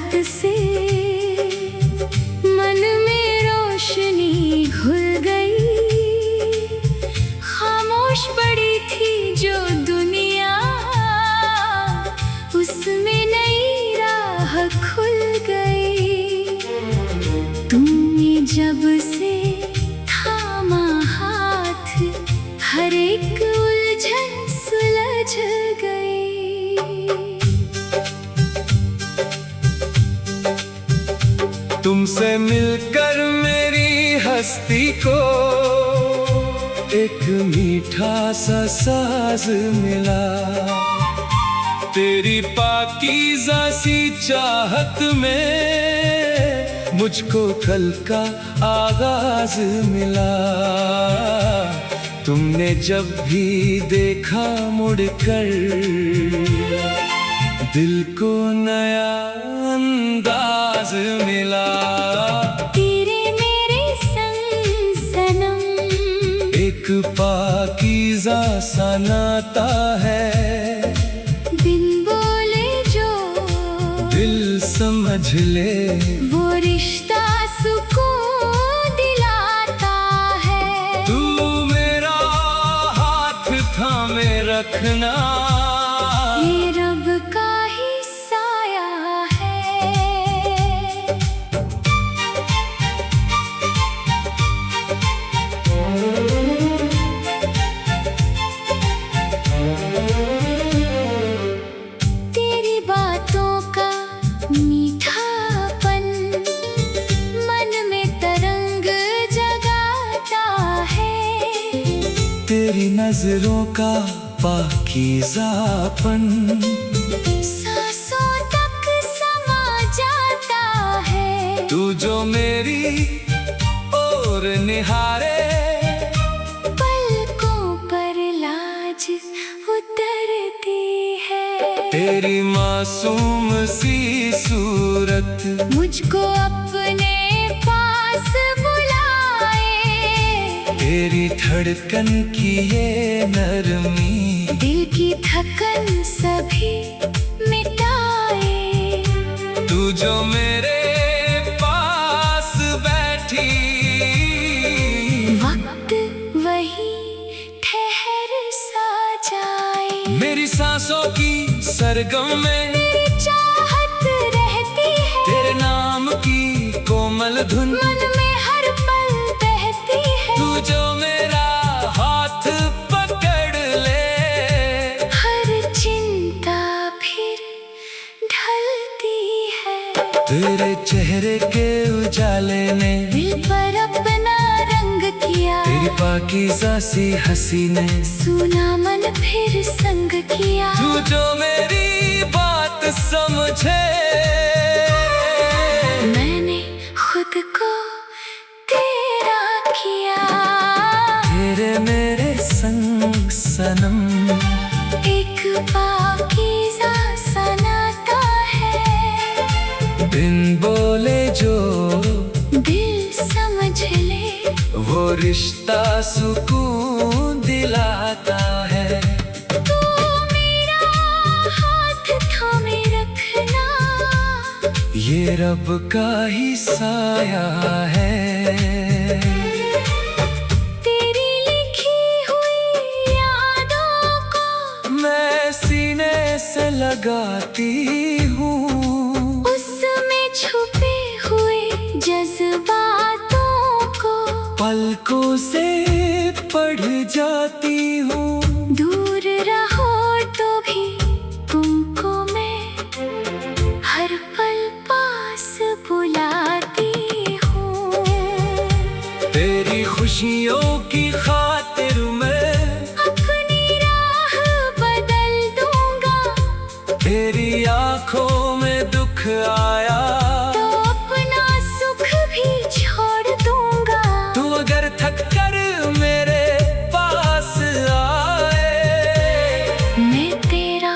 चाहत से मन में रोशनी घुल गई। खामोश पड़ी थी जो दुनिया, उसमें नई राह खुल गई। तुमने जब से थामा हाथ, हर एक उलझन सुलझ गई। तुमसे मिलकर मेरी हस्ती को एक मीठा सा साज मिला। तेरी पाकीज़ा सी चाहत में मुझको कल का आगाज मिला। तुमने जब भी देखा मुड़कर, दिल को नया अंदाज मिला। तेरे मेरे संग सनम, एक पाकीज़ा सा नाता है। बिन बोले जो दिल समझ ले, वो रिश्ता सुकून दिलाता है। तू मेरा हाथ थामे रखना, ये रब का ही साया है। तेरी बातों का मीठापन मन में तरंग जगाता है। तेरी नजरों का पाकीज़ापन सांसों तक समा जाता है। तू जो मेरी ओर निहारे, पलकों पर लाज उतरती है। तेरी मासूम सी सूरत मुझको अपने पास बुलाए। तेरी धड़कन की ये नरमी, दिल की थकन सभी मिटाए। तू जो मेरे पास बैठी, वक्त वही ठहर सा जाए। मेरी सांसों की सरगम में मेरी चाहत रहती है। तेरे नाम की कोमल धुन मन में हर पल बहती है। तू जो मेरा हाथ पकड़ ले, हर चिंता फिर ढलती है। तेरे चेहरे के उजाले ने दिल पर अपना रंग किया। तेरी पाकीज़ा सी हंसी ने सुना मन फिर संग किया। तू जो मेरी बात समझे, मैंने खुद को तेरा किया। तेरे मेरे संग सनम, एक पाकीज़ा सा नाता है। बिन बोले जो दिल समझ ले, वो रिश्ता सुकून दिलाता है। तू मेरा हाथ थामे रखना, ये रब का ही साया है। तेरी लिखी हुई यादों को मैं सीने से लगाती हूँ, उसमें छुपे हुए जज्बातों को पलकों से पढ़ जाती हूँ। दूर रहो तो भी तुमको मैं हर पल पास बुलाती हूँ। तेरी खुशियों की खातिर मैं अपनी राह बदल दूंगा। तेरी आंखों में दुख आया तो अपना सुख भी छोड़ दूंगा। तू अगर थक कर मेरे पास आए, मैं तेरा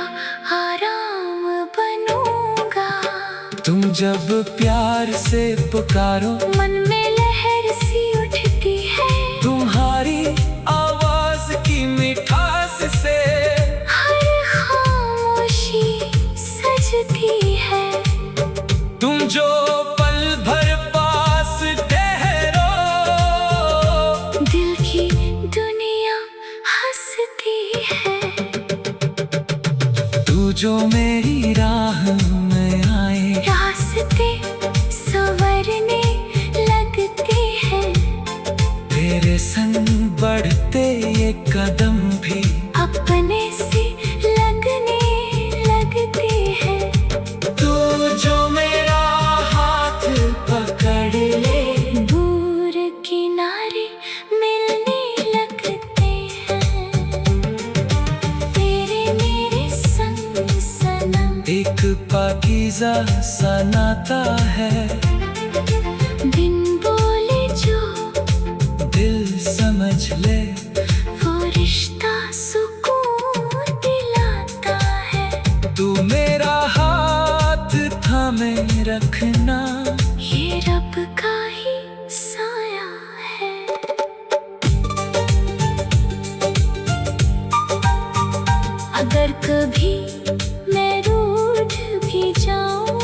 आराम बनूंगा। तुम जब प्यार से पुकारो, मन में लहर सी उठती है। तुम्हारी आवाज की मिठास से हर खामोशी सजती है। तू जो मेरी राह में आए, रास्ते संवरने लगते हैं। तेरे संग बढ़ते ये कदम भी अपने से लगने लगते हैं। तू जो मेरा हाथ पकड़ ले, दूर किनारे मिलने लगते हैं। तेरे मेरे संग सनम, एक पाकीज़ा सा नाता है। बिन बोले जो दिल समझ ले, वो रिश्ता सुकून दिलाता है। तू मेरा हाथ थामे रखना, ये रब का ही साया है। अगर कभी मैं रूठ भी जाऊं,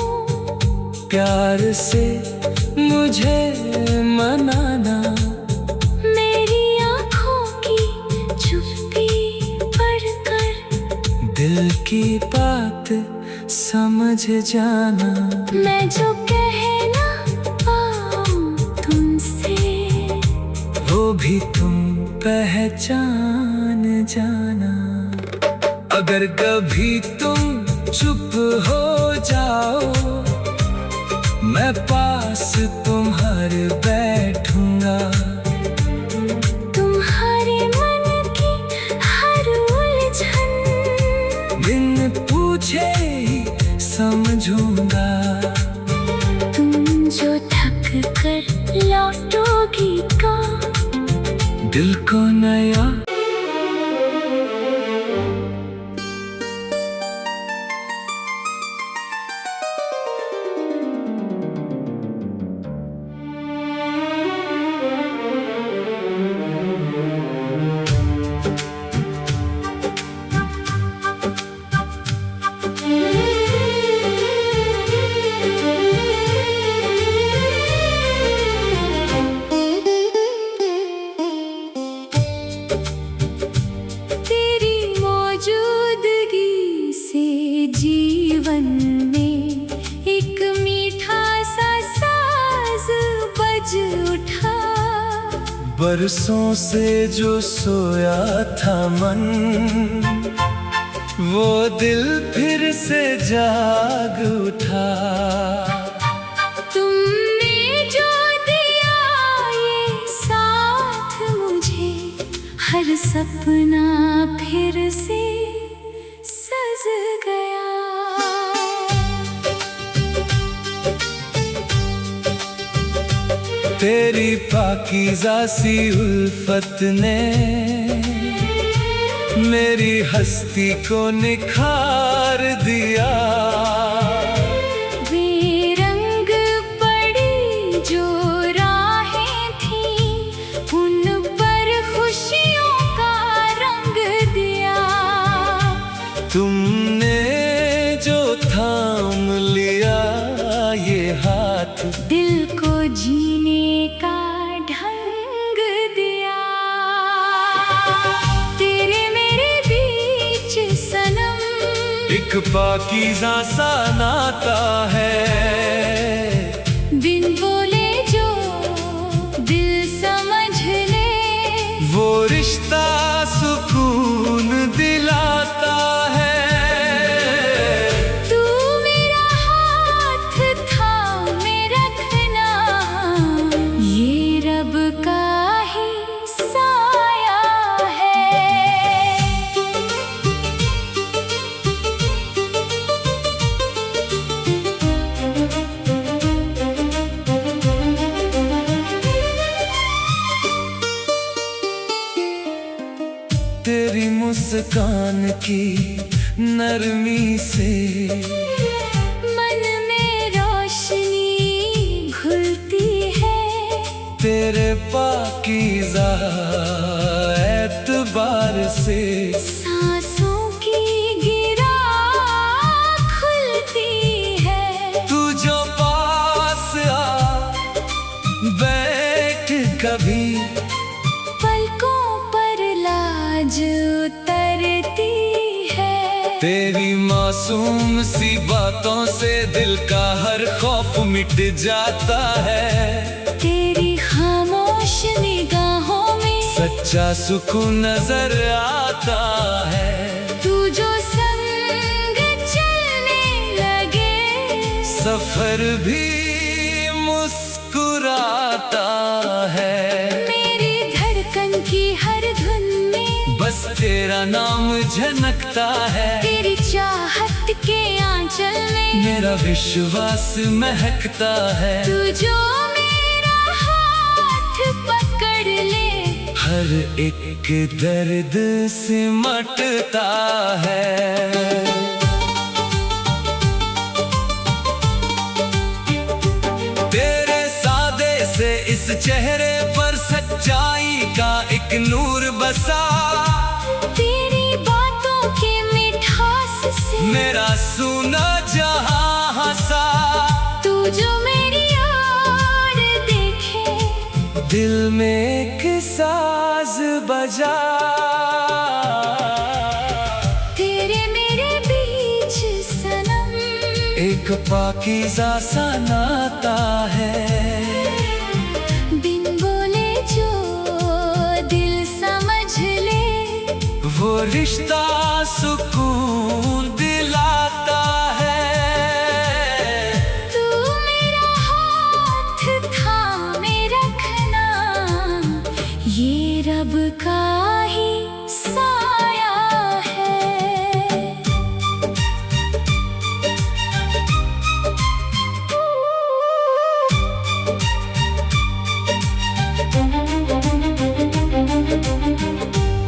प्यार से मुझे मनाना। मेरी आँखों की चुप्पी पढ़कर दिल की बात समझ जाना। मैं जो कहना पाऊं तुमसे, वो भी तुम पहचान जाना। अगर कभी तुम चुप हो जाओ, मैं पास तुम्हारे बैठूंगा। तुम्हारे मन की हर उलझन बिन पूछे ही समझूंगा। तुम जो थक कर लौटोगी का दिल को नया जीवन में एक मीठा सा साज बज उठा। बरसों से जो सोया था मन, वो दिल फिर से जाग उठा। तुमने जो दिया ये साथ मुझे, हर सपना फिर से सज गया। तेरी पाकीज़ा सी उल्फत ने मेरी हस्ती को निखार दिया। बेरंग पड़ी जो राहें थीं, उन पर खुशियों का रंग दिया। तुमने जो थाम लिया ये हाथ, दिल को जीने का ढंग दिया। तेरे मेरे बीच सनम, एक पाकीज़ा सा नाता है। बिन बोले जो दिल समझ ले, वो रिश्ता सुकून दिलाता है। तू मेरा हाथ थामे रखना, ये रब का ही साया है। तेरी मुस्कान की नरमी से मन में रोशनी घुलती है। तेरे पाकीज़ा एतबार से सांसों की गिरा खुलती है। तू जो पास आ बैठ कभी, पलकों पर लाज उतरती है। तेरी मासूम मासूम सी बातों से दिल का हर खौफ मिट जाता है। तेरी खामोश निगाहों में सच्चा सुकून नजर आता है। तू जो संग चलने लगे सफर भी मुस्कुराता है। मेरी धड़कन की हर धुन में बस तेरा नाम झनकता है। तेरी चाहत के आंचल में मेरा विश्वास महकता है। तू जो मेरा हाथ पकड़ ले हर एक दर्द सिमटता है। तेरे सादे से इस चेहरे पर सच्चाई का एक नूर बसा। तेरी बातों के मिठास से मेरा सूना जहां हंसा। तू जो मेरी ओर देखे दिल में एक साज बजा। तेरे मेरे बीच सनम एक पाकीज़ा सा नाता है। बिन बोले जो दिल समझ ले वो रिश्ता सुकून दिलाता है। तू मेरा हाथ थामे रखना ये रब का ही साया है।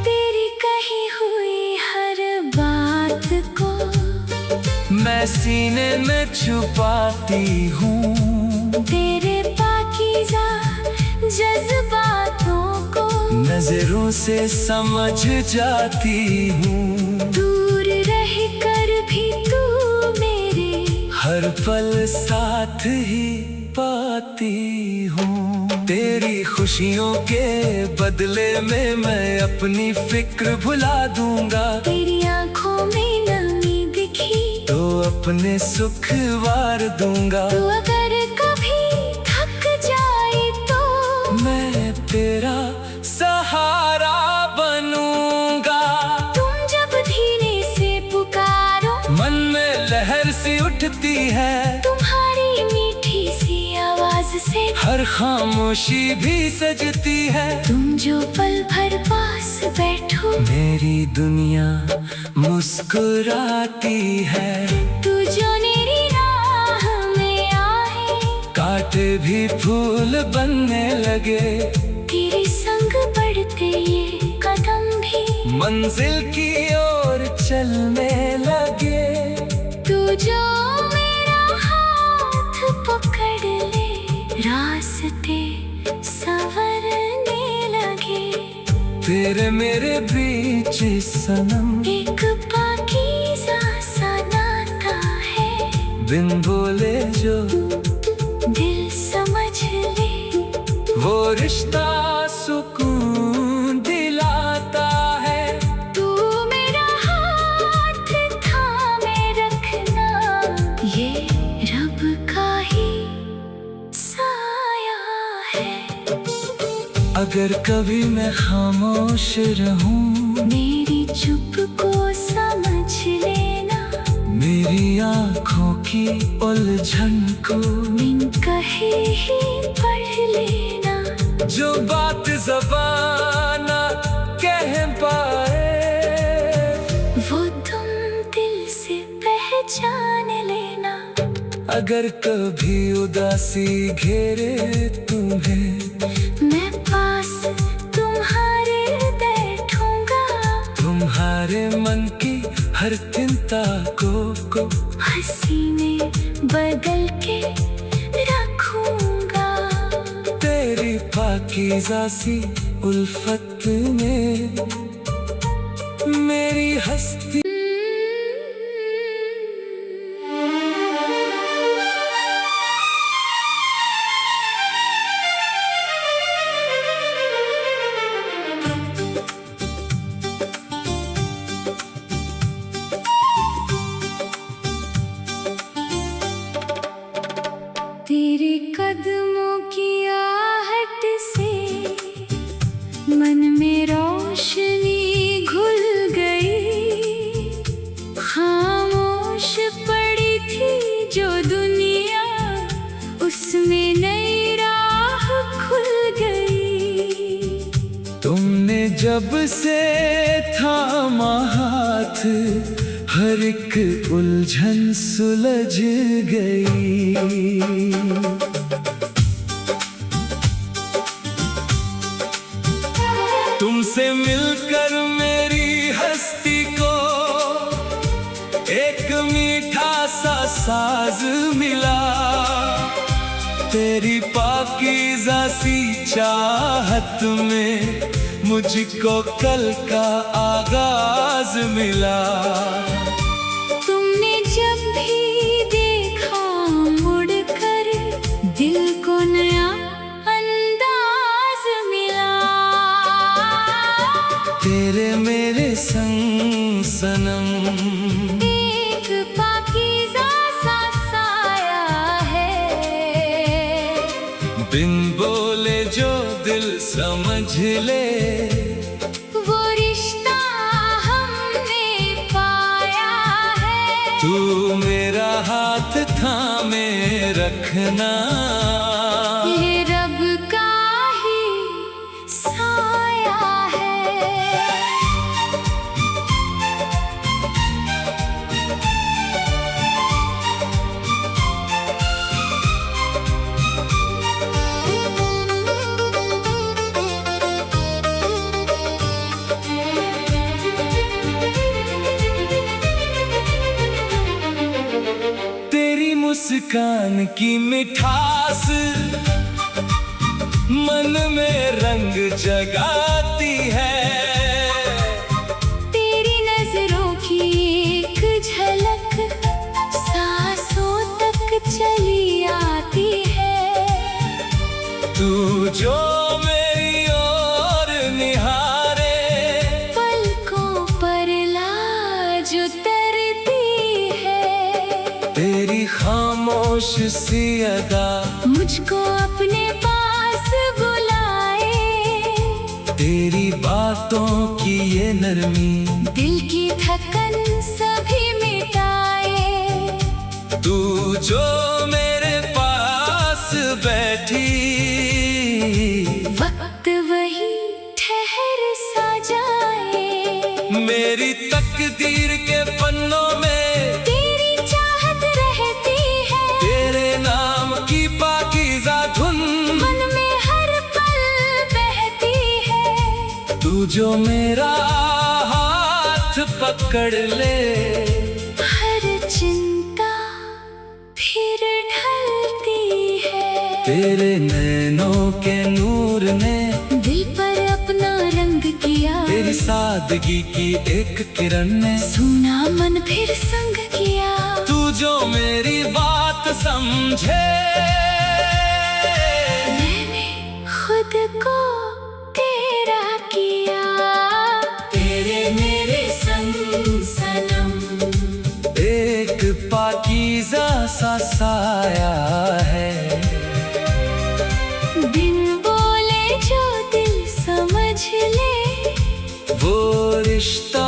तेरी कही हुई हर बात को मैं सीने में छुपाती हूँ। तेरे पाकीज़ा जज्बातों को नजरों से समझ जाती हूँ। दूर रह कर भी तू मेरे हर पल साथ ही पाती हूँ। तेरी खुशियों के बदले में मैं अपनी फिक्र भुला दूंगा। तेरी आंखों में नमी दिखी तो अपने सुख वार दूंगा। तू अगर कभी थक जाए तो मैं तेरा सहारा बनूंगा। तुम जब धीरे से पुकारो मन में लहर सी उठती है। तुम्हारी मीठी सी आवाज से हर खामोशी भी सजती है। तुम जो पल भर पास बैठो मेरी दुनिया मुस्कुराती है। तू जो मेरी राह में आए कांटे भी फूल बनने लगे। तेरे संग बढ़ते ये कदम भी मंजिल की ओर चलने लगे। तू जो मेरा हाथ पकड़ ले रास्ते संवरने लगे। तेरे मेरे बीच सनम एक पाकीज़ा सा नाता है। बिन बोले जो दिल समझ ले वो रिश्ता सुकून दिलाता है। तू मेरा हाथ थामे रखना ये रब का ही साया है। अगर कभी मैं खामोश रहूं मेरी चुप को समझ लेना मेरी आँखों की उलझन को बिन कहे ही पढ़ लेना। जो बात ज़बान ना कह पाए वो तुम दिल से पहचान लेना। अगर कभी उदासी घेरे तुम्हें मैं पास तुम्हारे बैठूंगा। तुम्हारे मन की हर चिंता को हंसी में बदल के रखूंगा। तेरी पाकीज़ा सी उल्फत ने मेरी हस्ती जो दुनिया, उसमें नई राह खुल गई। तुमने जब से थामा हाथ, हर एक उलझन सुलझ गई। तुमसे मिलकर मेरी हस्ती को एक मीठा सा साज मिला। तेरी पाकीज़ा सी चाहत में मुझको कल का आगाज मिला। तुमने जब भी देखा मुड़कर, दिल को नया अंदाज मिला। तेरे मेरे संग सनम, एक पाकीज़ा सा साया है। बिन बोले जो दिल समझ ले, वो रिश्ता हमने पाया है। तू मेरा हाथ थामे रखना, ये रब का ही साया है। तेरी मुस्कान की मिठास मन में रंग जगाती है। तेरी नजरों की एक झलक सांसों तक चली आती है। तू जो मेरी ओर निहारे, पलकों पर लाज उतरती है। तेरी खामोश सी अदा मुझको अपने पास बुलाए। तेरी बातों की ये नरमी दिल की थकन सभी मिटाए। तू जो मेरे पास बैठी, वक्त वही ठहर सा जाए। मेरी तकदीर के पन्नों में तेरी चाहत रहती है। तेरे नाम की पाकीज़ा धुन मन में हर पल बहती है। तू जो मेरा हाथ पकड़ ले, हर चिंता फिर ढलती है। तेरे नैनों के नूर ने दिल पर अपना रंग किया। तेरी सादगी की एक किरण ने सुना मन फिर संग किया। तू जो मेरी बात समझे, मैंने खुद को तेरा किया। तेरे मेरे संग सनम, एक पाकीज़ा सा साया है। बिन बोले जो दिल समझ ले, वो रिश्ता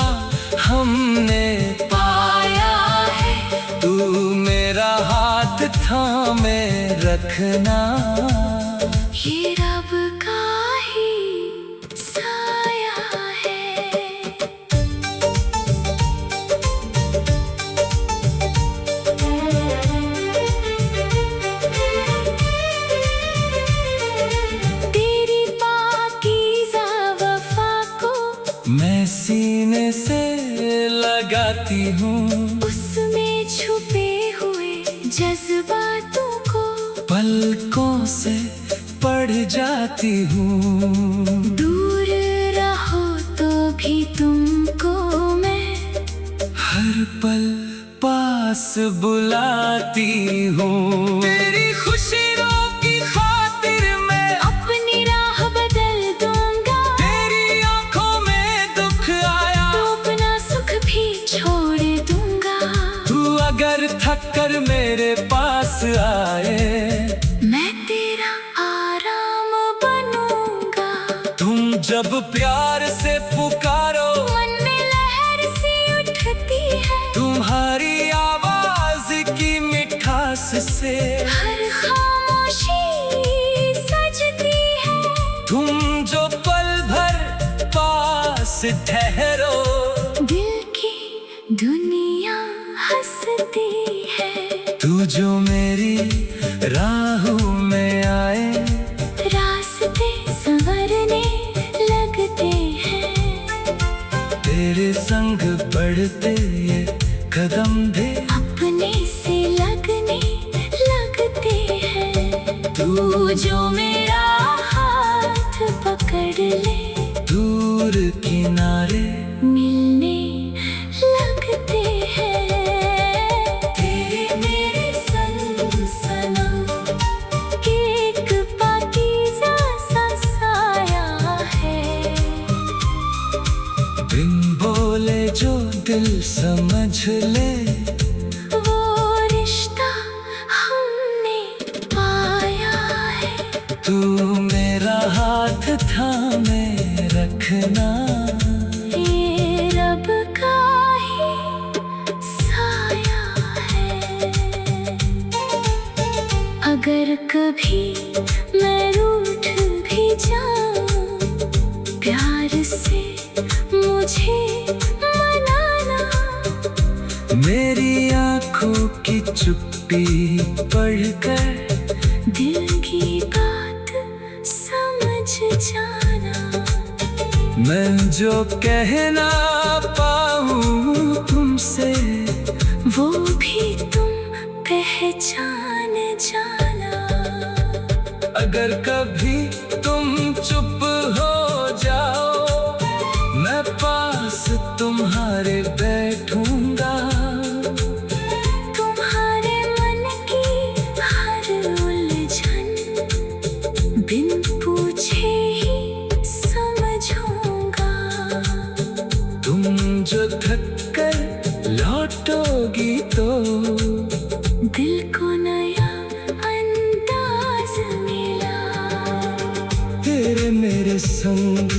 हमने पाया है। तू मेरा हाथ थामे रखना, ये रब का ही साया है। तेरी पाकीज़ा वफा को मैं सीने से लगाती हूँ। उसमें छुपे हुए जज्बातों को पलकों से पढ़ जाती हूँ। दूर रहो तो भी तुमको मैं हर पल पास बुलाती हूँ। तेरी खुशियों की खातिर मैं अपनी राह बदल दूंगा। तेरी आंखों में दुख आया तो अपना सुख भी छोड़ दूंगा। तू अगर थक कर मेरे पास आए, मैं तेरा आराम बनूंगा। तुम जब प्यार से पुकारो, मन में लहर सी उठती है। तुम्हारी आवाज की मिठास प्यास से हर खामोशी सजती है। तुम जो पल भर पास ठहरो, दिल की दुनिया हंसती है। तू जो मेरी राहों में आए, रास्ते संवरने लगते हैं। तेरे संग बढ़ते ये कदम भी अपने से लगने लगते हैं। तू जो मेरा हाथ पकड़ ले, दूर किनारे मिलने लगते हैं। तेरे मेरे संग सनम, एक पाकीज़ा सा साया है। बिन बोले जो दिल समझ ले, वो रिश्ता हमने पाया है। तू मेरा हाथ थामे रखना, ये रब का ही साया है। अगर कभी मैं रूठ भी जाऊं, प्यार से मुझे मनाना। मेरी आंखों की चुप्पी पढ़कर दिल की बात समझ जाना। मैं जो कहना पाऊं तुमसे, वो भी तुम पहचान जाना। अगर कभी तुम चुप हो जाओ, मैं पास तुम्हारे बैठूंगा। तुम्हारे मन की हर उलझन बिन पूछे ही समझूंगा। तुम जो थक कर लौटोगी तो दिल को नया अंदाज मिला। तेरे मेरे संग